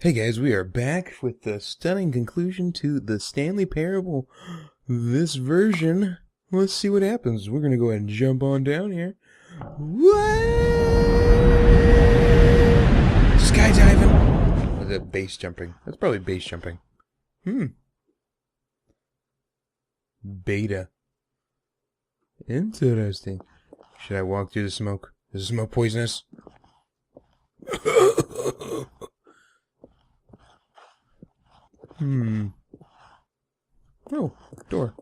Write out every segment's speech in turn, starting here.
Hey guys, we are back with the stunning conclusion to the Stanley Parable. This version, let's see what happens. We're going to go ahead and jump on down here. Skydiving! Was that base jumping? That's probably base jumping. Beta. Interesting. Should I walk through the smoke? Is the smoke poisonous? Oh, door.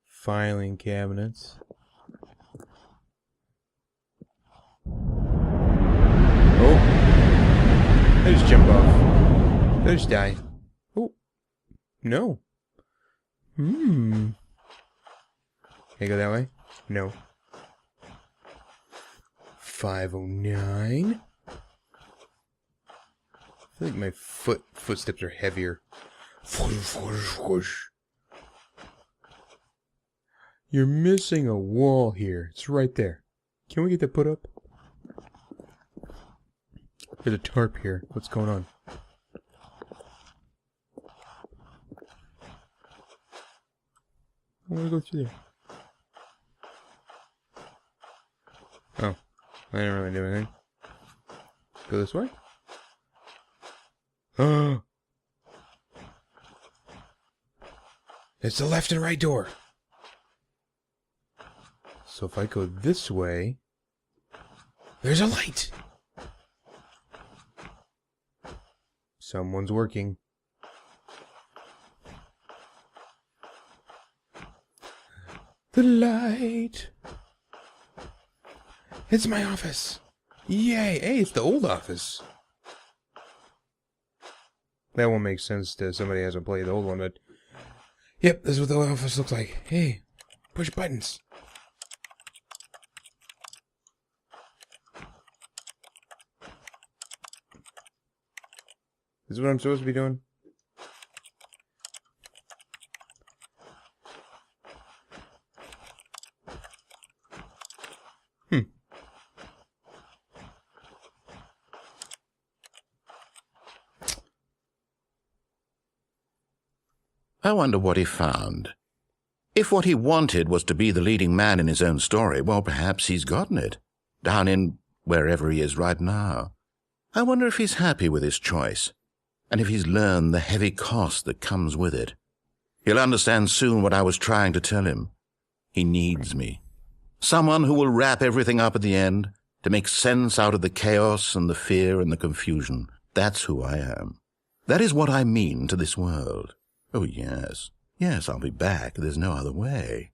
Filing cabinets. Oh. I just jump off. I just die. Oh. No. Can I go that way? No. 509. I feel like my footsteps are heavier. You're missing a wall here. It's right there. Can we get that put up? There's a tarp here. What's going on? I want to go through there. Oh. I didn't really do anything. Go this way? Oh. It's the left and right door. So if I go this way, there's a light. Someone's working. The light. It's my office. Yay. Hey, it's the old office. That won't make sense to somebody who hasn't played the old one, but... Yep, this is what the office looks like. Hey, push buttons. This is what I'm supposed to be doing? I wonder what he found. If what he wanted was to be the leading man in his own story, well, perhaps he's gotten it, down in wherever he is right now. I wonder if he's happy with his choice, and if he's learned the heavy cost that comes with it. He'll understand soon what I was trying to tell him. He needs me. Someone who will wrap everything up at the end, to make sense out of the chaos and the fear and the confusion. That's who I am. That is what I mean to this world. Oh, yes. Yes, I'll be back. There's no other way.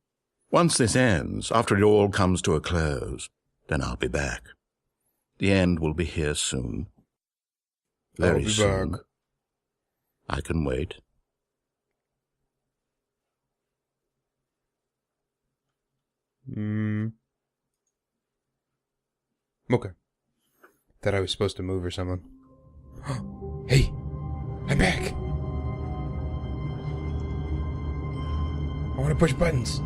Once this ends, after it all comes to a close, then I'll be back. The end will be here soon. Very soon. Back. I can wait. Okay. Thought I was supposed to move or something. Hey! I'm back! I want to push buttons.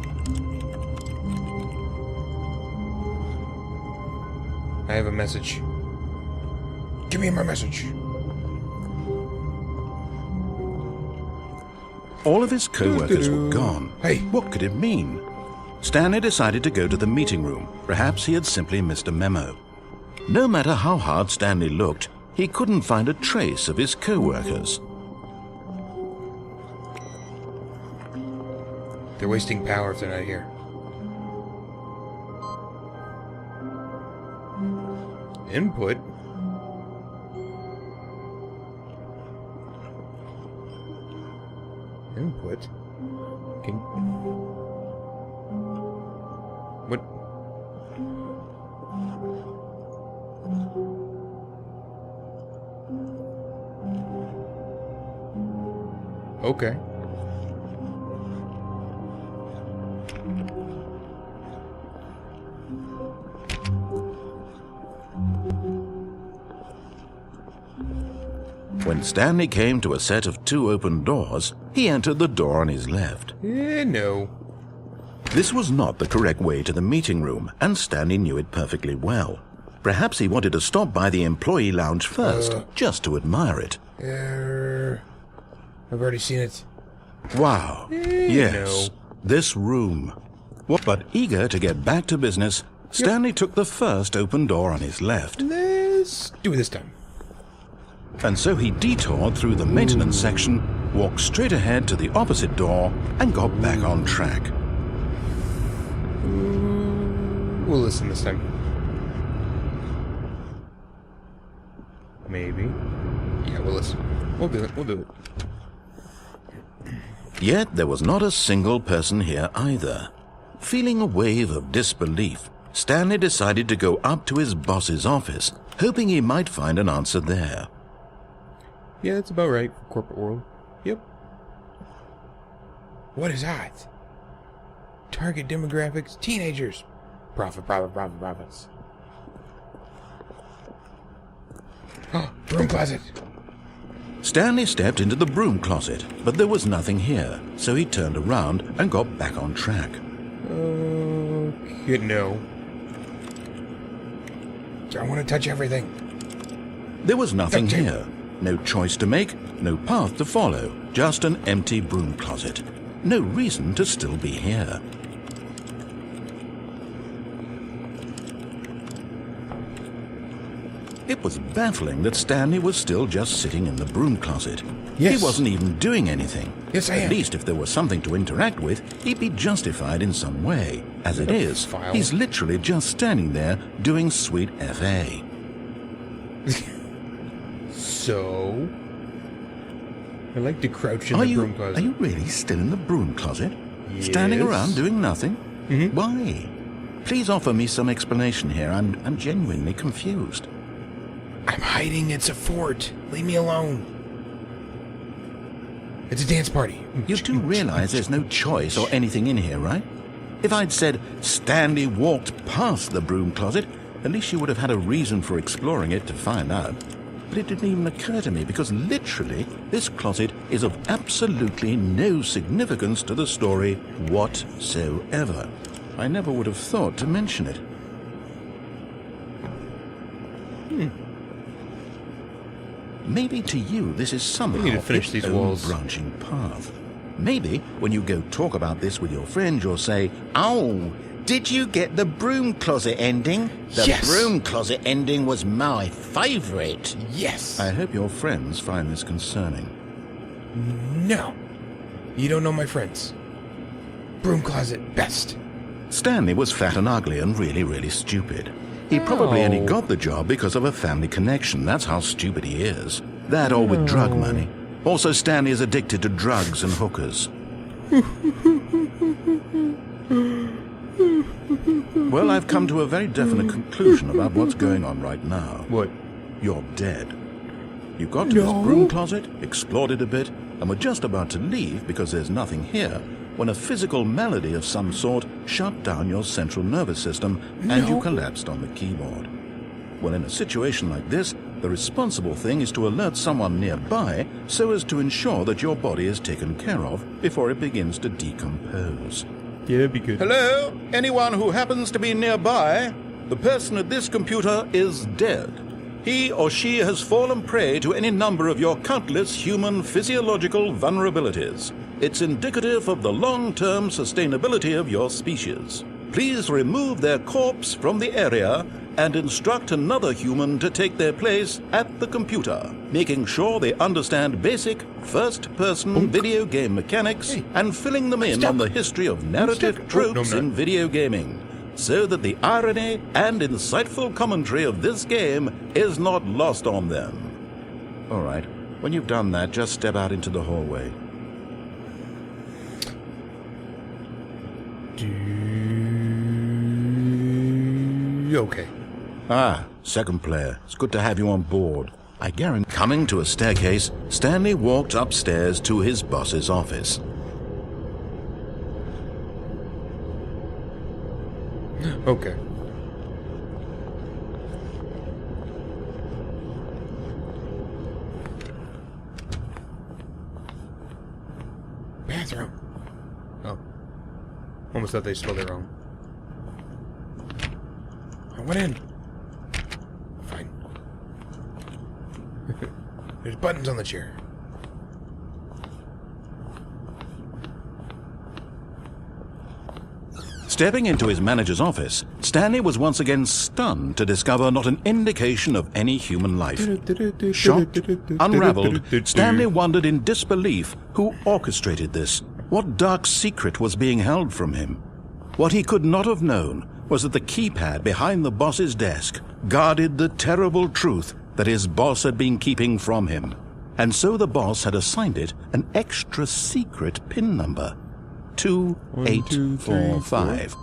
I have a message. Give me my message. All of his co-workers were gone. Hey. What could it mean? Stanley decided to go to the meeting room. Perhaps he had simply missed a memo. No matter how hard Stanley looked, he couldn't find a trace of his co-workers. They're wasting power if they're not here. Input? Input? What? Okay. When Stanley came to a set of 2 open doors, he entered the door on his left. No. This was not the correct way to the meeting room, and Stanley knew it perfectly well. Perhaps he wanted to stop by the employee lounge first, just to admire it. I've already seen it. Wow. Yes. No. This room. But eager to get back to business, Stanley took the first open door on his left. Let's do it this time. And so he detoured through the maintenance section, walked straight ahead to the opposite door, and got back on track. We'll listen this time. Maybe. Yeah, we'll listen. We'll do it. Yet there was not a single person here either. Feeling a wave of disbelief, Stanley decided to go up to his boss's office, hoping he might find an answer there. Yeah, that's about right for corporate world. Yep. What is hot? Target demographics, teenagers. Profits. Oh, broom closet. Stanley stepped into the broom closet, but there was nothing here, so he turned around and got back on track. Okay, no. I want to touch everything. There was nothing here. No choice to make, no path to follow, just an empty broom closet. No reason to still be here. It was baffling that Stanley was still just sitting in the broom closet. Yes. He wasn't even doing anything. Yes, I am. At least if there was something to interact with, he'd be justified in some way. As it is, he's literally just standing there doing sweet FA. So? I like to crouch in the broom closet. Are you really still in the broom closet? Yes. Standing around doing nothing? Mm-hmm. Why? Please offer me some explanation here. I'm genuinely confused. I'm hiding. It's a fort. Leave me alone. It's a dance party. You do realize there's no choice or anything in here, right? If I'd said Stanley walked past the broom closet, at least you would have had a reason for exploring it to find out. But it didn't even occur to me because literally this closet is of absolutely no significance to the story whatsoever. I never would have thought to mention it. Maybe to you this is somehow its own branching path. Maybe when you go talk about this with your friend, you'll say, "Oh, did you get the broom closet ending? The broom closet ending was my favorite." Yes. I hope your friends find this concerning. No. You don't know my friends. Broom closet best. Stanley was fat and ugly and really, really stupid. He probably only got the job because of a family connection. That's how stupid he is. That or with drug money. Also, Stanley is addicted to drugs and hookers. Well, I've come to a very definite conclusion about what's going on right now. What? You're dead. You got to this broom closet, explored it a bit, and were just about to leave because there's nothing here, when a physical malady of some sort shut down your central nervous system and you collapsed on the keyboard. Well, in a situation like this, the responsible thing is to alert someone nearby so as to ensure that your body is taken care of before it begins to decompose. Yeah, that'd be good. Hello? Anyone who happens to be nearby? The person at this computer is dead. He or she has fallen prey to any number of your countless human physiological vulnerabilities. It's indicative of the long-term sustainability of your species. Please remove their corpse from the area and instruct another human to take their place at the computer, making sure they understand basic first-person video game mechanics and filling them in on the history of narrative tropes in video gaming, so that the irony and insightful commentary of this game is not lost on them. All right, when you've done that, just step out into the hallway. Okay. Ah, second player. It's good to have you on board. I guarantee. Coming to a staircase, Stanley walked upstairs to his boss's office. Okay. Bathroom. Oh. Almost thought they spelled it wrong. I went in. There's buttons on the chair. Stepping into his manager's office, Stanley was once again stunned to discover not an indication of any human life. Shocked, unraveled, Stanley wondered in disbelief who orchestrated this. What dark secret was being held from him? What he could not have known was that the keypad behind the boss's desk guarded the terrible truth that his boss had been keeping from him. And so the boss had assigned it an extra secret PIN number. 2845.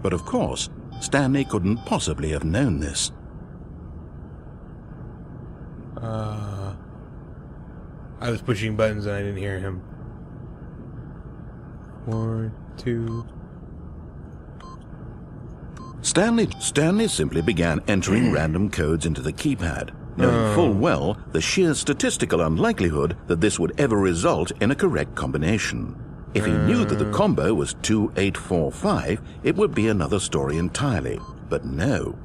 But of course, Stanley couldn't possibly have known this. I was pushing buttons and I didn't hear him. 1, 2. Stanley simply began entering random codes into the keypad, knowing full well the sheer statistical unlikelihood that this would ever result in a correct combination. If he knew that the combo was 2845, it would be another story entirely. But no.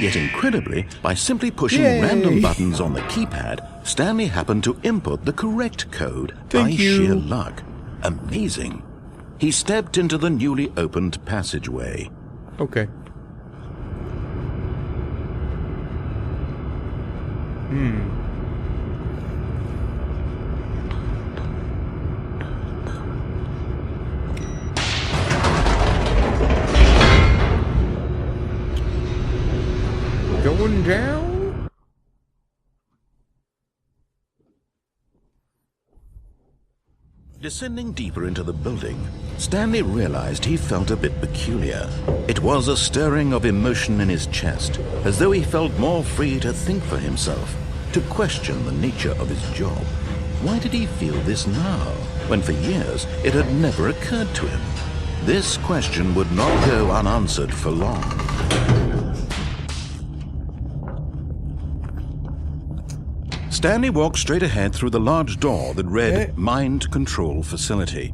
Yet incredibly, by simply pushing random buttons on the keypad, Stanley happened to input the correct code by sheer luck. Amazing. He stepped into the newly opened passageway. Okay. Going down? Descending deeper into the building, Stanley realized he felt a bit peculiar. It was a stirring of emotion in his chest, as though he felt more free to think for himself, to question the nature of his job. Why did he feel this now, when for years it had never occurred to him? This question would not go unanswered for long. Stanley walked straight ahead through the large door that read Mind Control Facility.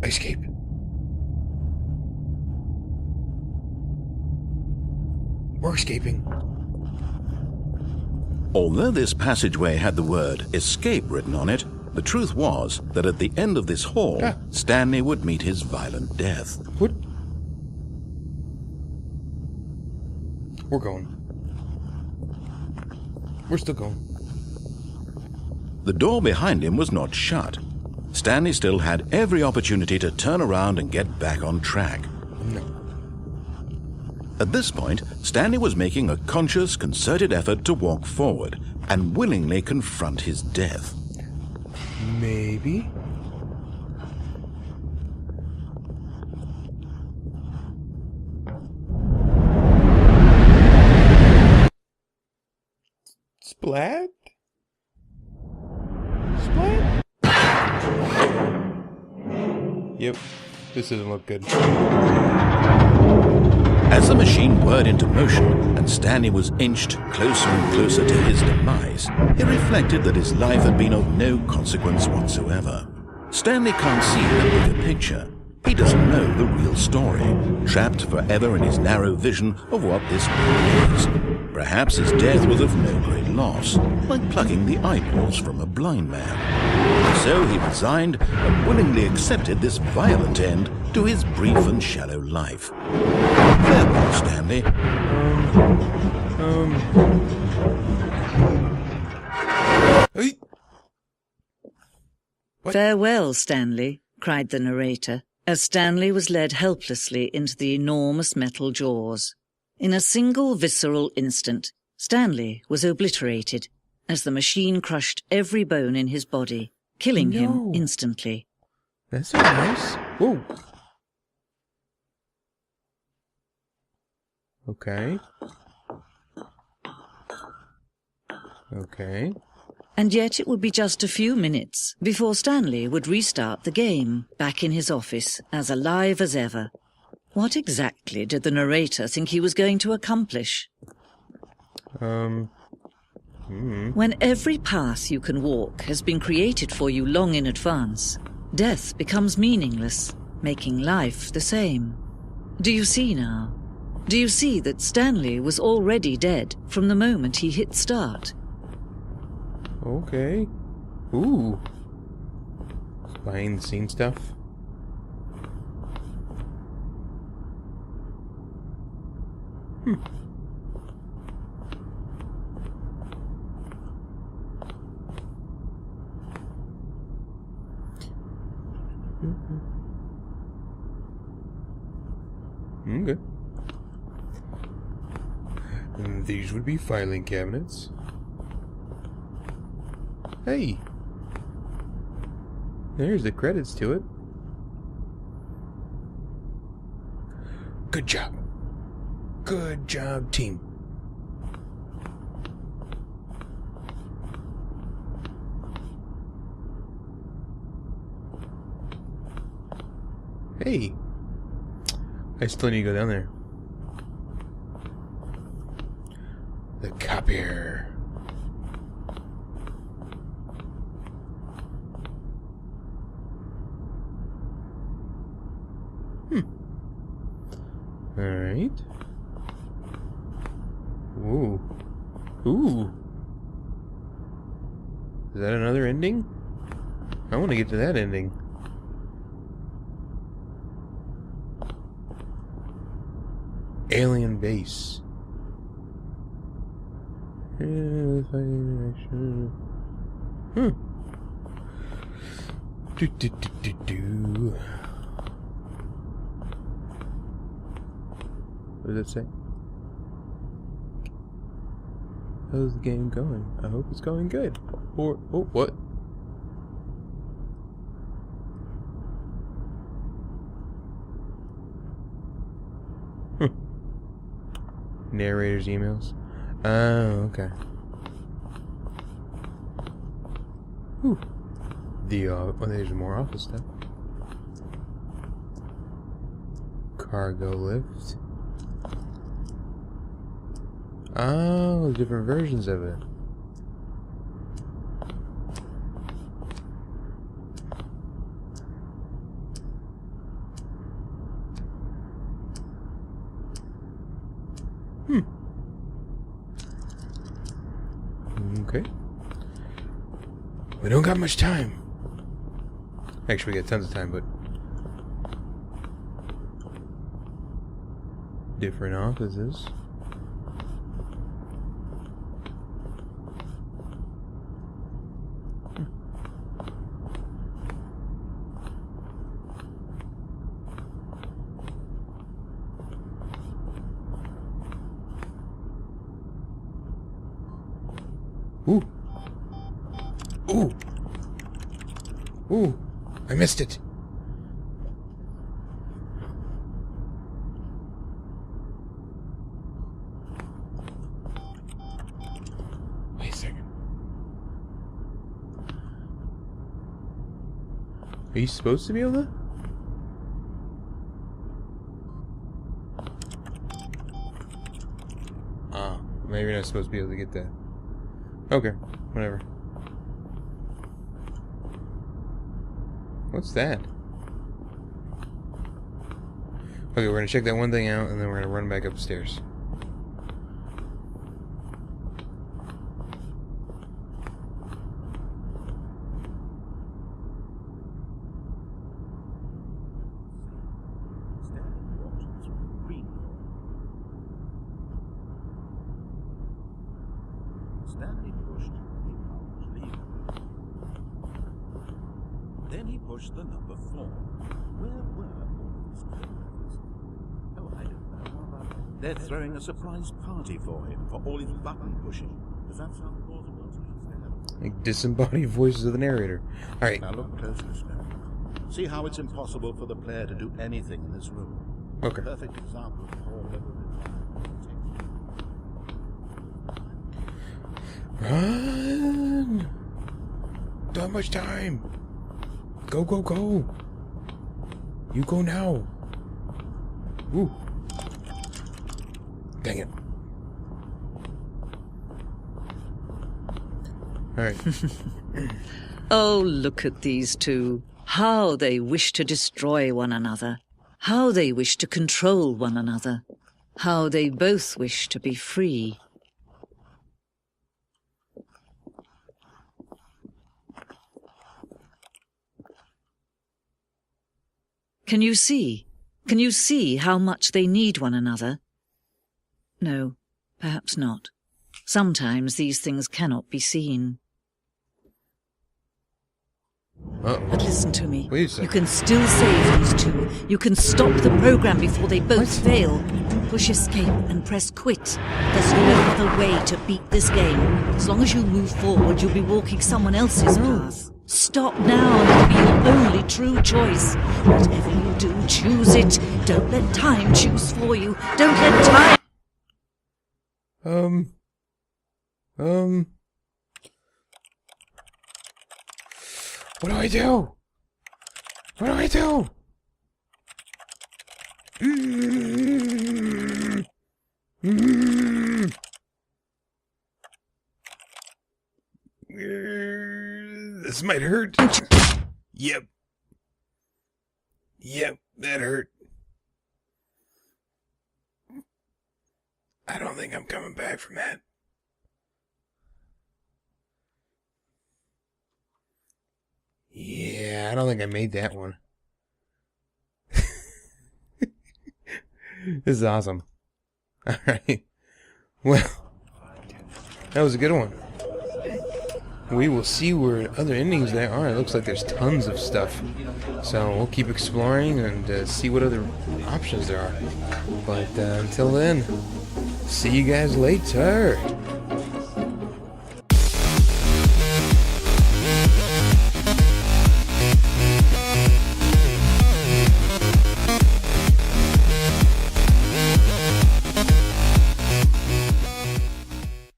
Escape. We're escaping. Although this passageway had the word escape written on it, the truth was that at the end of this hall, Stanley would meet his violent death. What? We're going. We're still going. The door behind him was not shut. Stanley still had every opportunity to turn around and get back on track. No. At this point, Stanley was making a conscious, concerted effort to walk forward and willingly confront his death. Maybe. Splat? Splat? Yep, this doesn't look good. As the machine whirred into motion and Stanley was inched closer and closer to his demise, he reflected that his life had been of no consequence whatsoever. Stanley can't see the bigger picture. He doesn't know the real story, trapped forever in his narrow vision of what this world is. Perhaps his death was of no great loss, like plucking the eyeballs from a blind man. So he resigned and willingly accepted this violent end to his brief and shallow life. Farewell, Stanley. Farewell, Stanley, cried the narrator, as Stanley was led helplessly into the enormous metal jaws. In a single visceral instant, Stanley was obliterated, as the machine crushed every bone in his body, killing him instantly. That's not nice. Whoa. Okay. Okay. And yet it would be just a few minutes before Stanley would restart the game, back in his office, as alive as ever. What exactly did the narrator think he was going to accomplish? When every path you can walk has been created for you long in advance, death becomes meaningless, making life the same. Do you see now? Do you see that Stanley was already dead from the moment he hit start? Okay. Ooh. Behind the scenes stuff. Okay. And these would be filing cabinets. Hey! There's the credits to it. Good job. Good job, team. Hey! I still need to go down there. The copier. Alright. Ooh. Ooh. Is that another ending? I want to get to that ending. Alien base. What does it say? How's the game going? I hope it's going good. Or, oh, what? Narrator's emails. Oh, okay. Whew. Well, there's more office stuff. Cargo lift. Oh, different versions of it. Okay. We don't got much time. Actually, we got tons of time, but different offices. Ooh. Ooh. Ooh. I missed it. Wait a second. Are you supposed to be able to? Ah, maybe you're not supposed to be able to get that. Okay, whatever. What's that? Okay, we're gonna check that one thing out, and then we're gonna run back upstairs. Stanley pushed the orange lever. Then he pushed the number 4. Where were all of his co-workers? Oh, I don't know. What about that? They're throwing a surprise party for him for all his button pushing. Does that sound plausible to you, Stanley? Like disembodied voices of the narrator. Alright. Now look closely, Stanley. See how it's impossible for the player to do anything in this room. Okay. Perfect example of poor level Run! Don't have much time. Go, go, go. You go now. Ooh. Dang it. Alright. Oh, look at these two. How they wish to destroy one another. How they wish to control one another. How they both wish to be free. Can you see? Can you see how much they need one another? No, perhaps not. Sometimes these things cannot be seen. But listen to me. Wait a second. You can still save these two. You can stop the program before they both fail. Push escape and press quit. There's no other way to beat this game. As long as you move forward, you'll be walking someone else's path. Stop now, and it'll be your only true choice. Whatever you do, choose it. Don't let time choose for you. Don't let time... What do I do? What do I do? This might hurt. Yep. Yep, that hurt. I don't think I'm coming back from that. Yeah, I don't think I made that one. This is awesome. Alright. Well, that was a good one. We will see where other endings there are. It looks like there's tons of stuff. So we'll keep exploring and see what other options there are. But until then, see you guys later.